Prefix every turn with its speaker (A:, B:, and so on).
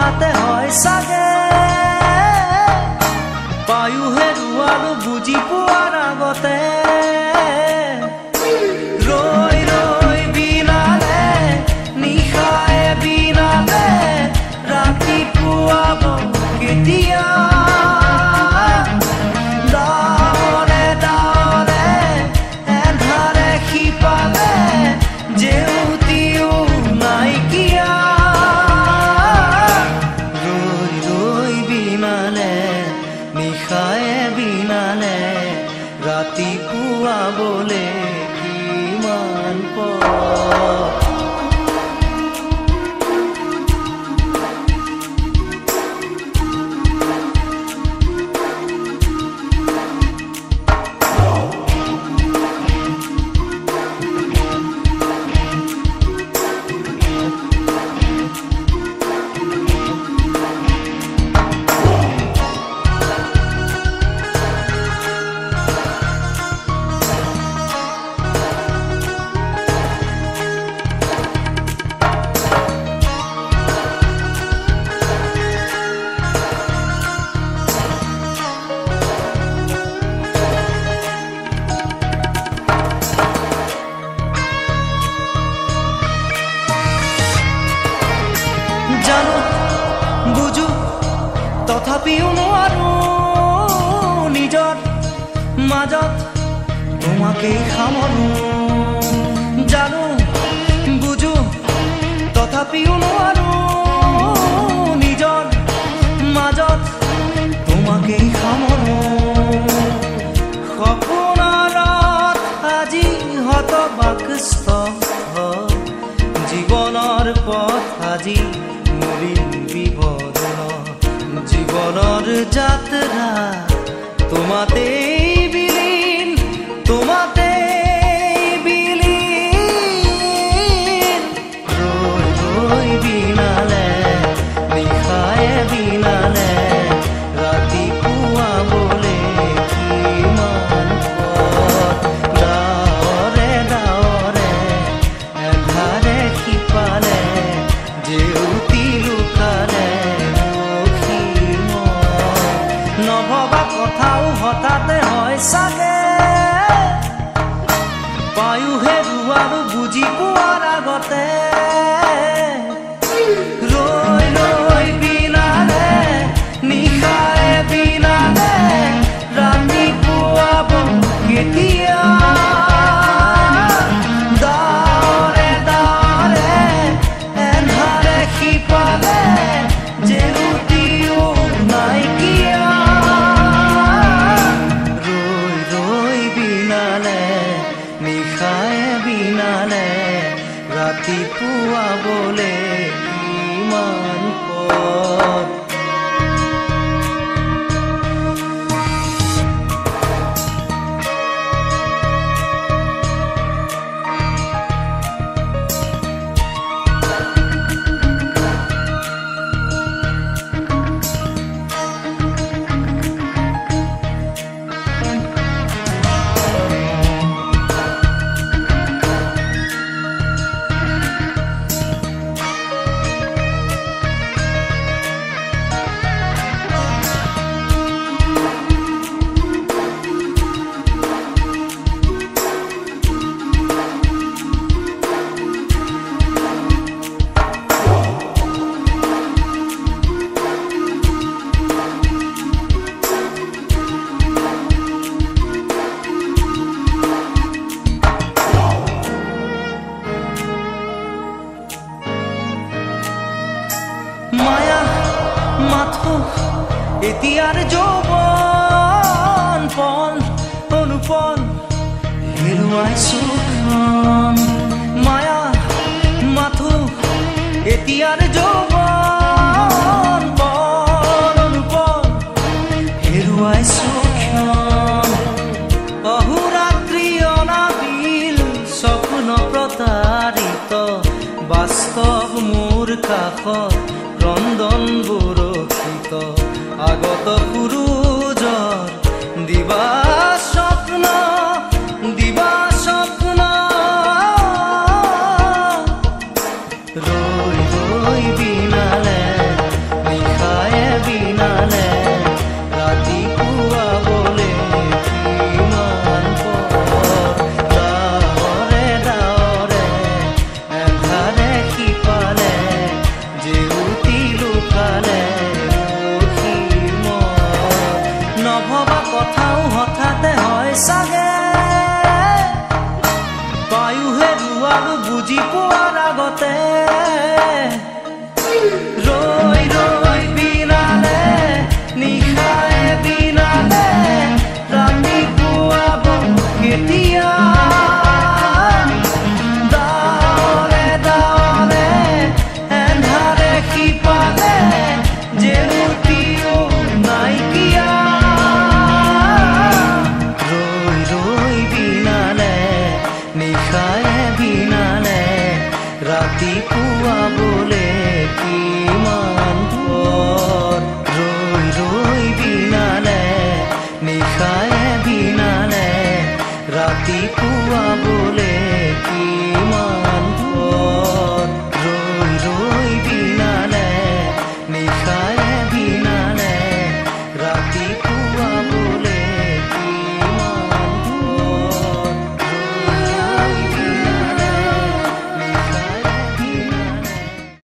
A: হঠাতে হয় চাগে পায়ু হেৰুৱালো বুজি পোৱাৰ আগতে ৰৈ ৰৈ বিনালে নিশায়ে বিনালে ৰাতিপুৱাব কেতিয়া ৰাতিপুৱা বলে কিমান জানো বুঝো তথাপিও নোৱাৰো নিজৰ মাজত তোমাকেই সামৰো জানো বুঝো তথাপিও নোৱাৰো নিজৰ মাজত তোমাকেই সামৰো সপোনত আজি হতবাকস্থ জীৱনৰ পথ আজি জীবনৰ যাত্ৰা তোমাতে বিলীন তোমাতে বিলীন ৰৈ ৰৈ বিনালে নিশায়ে বিনালে ৰাতিপুৱা বলে কিমান ডাৱৰে ডাৱৰে এধাৰে সিপালে জেউতি লুকালে নভবা কথাও হঠাতে হয় চাগে পায়ু হেৰুৱালো বুজি পোৱাৰ আগতে ৰৈ ৰৈ বিনালে নিশায়ে বিনালে ৰাতিপুৱাব কেতিয়া ডাৱৰে ডাৱৰে এন্ধাৰে সিপালে জেউতিও নাইকিয়া নিশায়ে বিনালে ৰাতিপুৱা বলে কিমান পথ মায়া মাথো এতিয়াৰ যৌৱন পন অনুপন হেৰুৱাইছো মায়া মাথো এতিয়াৰ যৌৱন পন অনুপন হেৰুৱাইছো অহোৰাত্ৰি অনাবিল স্বপ্ন প্ৰতাৰিত বাস্তৱ মোৰ কাষত ক্ৰন্দন বৰষিত আগত সূৰুজৰ দিবা